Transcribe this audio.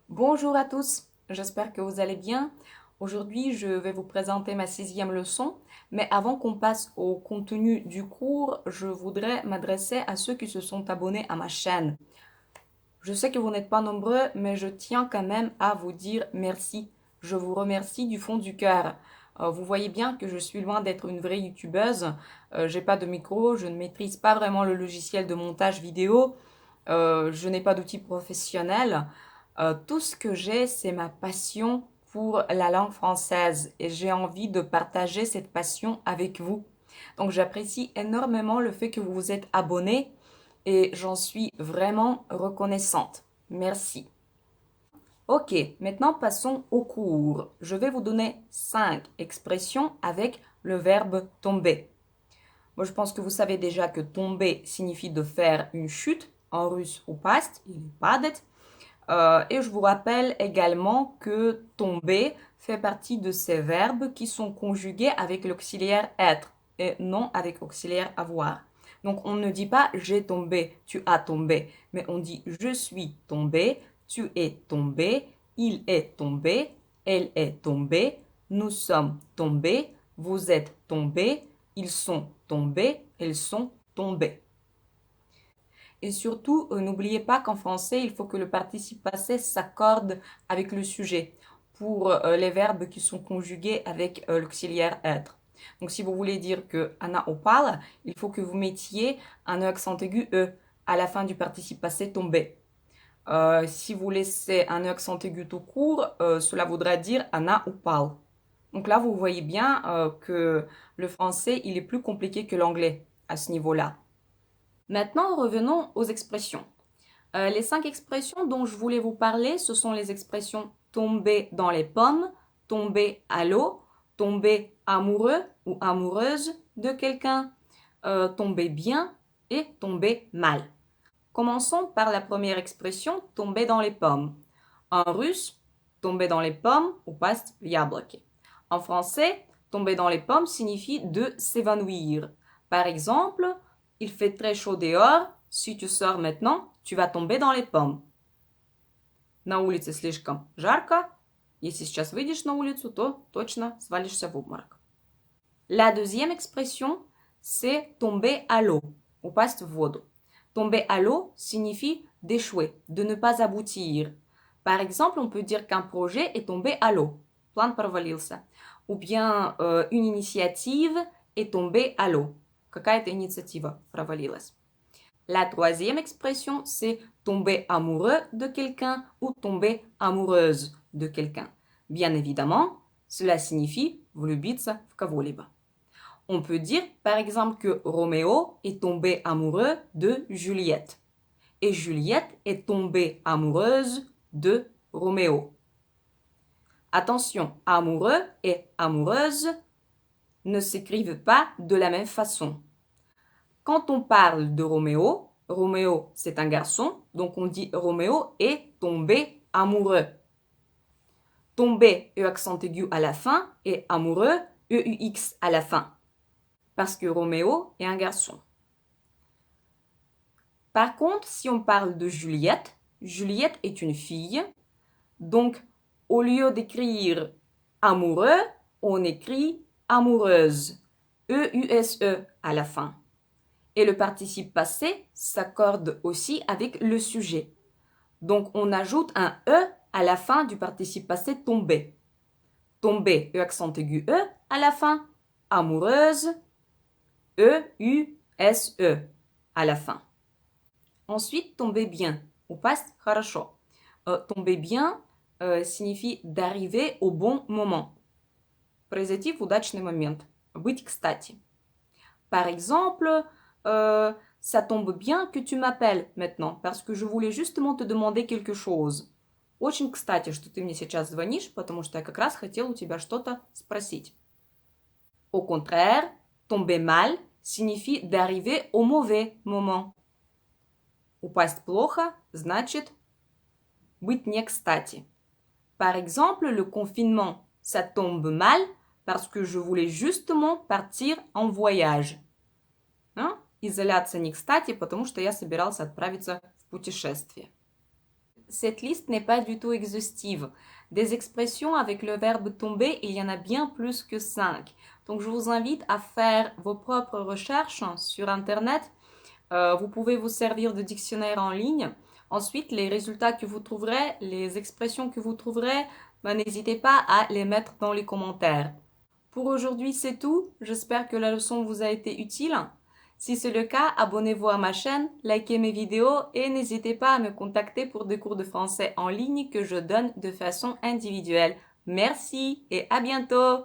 Bonjour à tous, j'espère que vous allez bien. Aujourd'hui, je vais vous présenter ma sixième leçon, mais avant qu'on passe au contenu du cours, je voudrais m'adresser à ceux qui se sont abonnés à ma chaîne. Je sais que vous n'êtes pas nombreux, mais je tiens quand même à vous dire merci. Je vous remercie du fond du cœur. Vous voyez bien que je suis loin d'être une vraie youtubeuse. J'ai pas de micro, je ne maîtrise pas vraiment le logiciel de montage vidéo. Je n'ai pas d'outils professionnels. Tout ce que j'ai, c'est ma passion pour la langue française et j'ai envie de partager cette passion avec vous. Donc j'apprécie énormément le fait que vous vous êtes abonné et j'en suis vraiment reconnaissante. Merci. Ok, maintenant passons au cours. Je vais vous donner 5 expressions avec le verbe tomber. Moi, je pense que vous savez déjà que tomber signifie de faire une chute, en russe ou past, il est padet. Et je vous rappelle également que tomber fait partie de ces verbes qui sont conjugués avec l'auxiliaire être et non avec l'auxiliaire avoir. Donc on ne dit pas j'ai tombé, tu as tombé, mais on dit je suis tombé, tu es tombé, il est tombé, elle est tombée, nous sommes tombés, vous êtes tombés, ils sont tombés, elles sont tombées. Et surtout, n'oubliez pas qu'en français, il faut que le participe passé s'accorde avec le sujet pour les verbes qui sont conjugués avec l'auxiliaire être. Donc, si vous voulez dire que Anna opale, il faut que vous mettiez un accent aigu E à la fin du participe passé tombé. Si vous laissez un accent aigu tout court, cela voudra dire Anna opale. Donc là, vous voyez bien que le français, il est plus compliqué que l'anglais à ce niveau-là. Maintenant, revenons aux expressions. Les 5 expressions dont je voulais vous parler, ce sont les expressions tomber dans les pommes, tomber à l'eau, tomber amoureux ou amoureuse de quelqu'un, tomber bien et tomber mal. Commençons par la première expression, tomber dans les pommes. En russe, tomber dans les pommes ou past яблоки. En français, tomber dans les pommes signifie de s'évanouir. Par exemple, il fait très chaud dehors, si tu sors maintenant, tu vas tomber dans les pommes. На улице слишком жарко, если сейчас выйдешь на улицу, то точно свалишься в обморок. La deuxième expression, c'est tomber à l'eau, ou passe воду. Tomber à l'eau signifie d'échouer, de ne pas aboutir. Par exemple, on peut dire qu'un projet est tombé à l'eau. План провалился. Ou bien une initiative est tombée à l'eau. Какая-то инициатива провалилась. La troisième expression, c'est tomber amoureux de quelqu'un ou tomber amoureuse de quelqu'un. Bien évidemment, cela signifie влюбиться в кого-либо. On peut dire par exemple que Roméo est tombé amoureux de Juliette et Juliette est tombée amoureuse de Roméo. Attention, amoureux et amoureuse ne s'écrivent pas de la même façon. Quand on parle de Roméo, Roméo c'est un garçon, donc on dit Roméo est tombé amoureux. Tombé, E accent aigu à la fin, et amoureux, EUX à la fin. Parce que Roméo est un garçon. Par contre, si on parle de Juliette, Juliette est une fille. Donc, au lieu d'écrire amoureux, on écrit amoureuse. E-U-S-E à la fin. Et le participe passé s'accorde aussi avec le sujet. Donc, on ajoute un E à la fin du participe passé tombé. Tombé, E accent aigu E à la fin. Amoureuse, E-U-S-E à la fin. Ensuite, tomber bien. On passe хорошо. Tomber bien signifie d'arriver au bon moment. Произойти в удачный момент. Быть кстати. Par exemple, ça tombe bien que tu m'appelles maintenant, parce que je voulais justement te demander quelque chose. Очень кстати, что ты мне сейчас звонишь, потому что я как раз хотел у тебя что-то спросить. Au contraire, tomber mal signifie d'arriver au mauvais moment. Упасть плохо значит быть не кстати. Par exemple, le confinement, ça tombe mal parce que je voulais justement partir en voyage. Изоляция не кстати, потому что я собирался отправиться в путешествие. cette liste n'est pas du tout exhaustive. Des expressions avec le verbe tomber, il y en a bien plus que 5. Donc je vous invite à faire vos propres recherches sur Internet. Vous pouvez vous servir de dictionnaire en ligne. Ensuite, les résultats que vous trouverez, les expressions que vous trouverez, n'hésitez pas à les mettre dans les commentaires. Pour aujourd'hui, c'est tout. J'espère que la leçon vous a été utile. Si c'est le cas, abonnez-vous à ma chaîne, likez mes vidéos et n'hésitez pas à me contacter pour des cours de français en ligne que je donne de façon individuelle. Merci et à bientôt!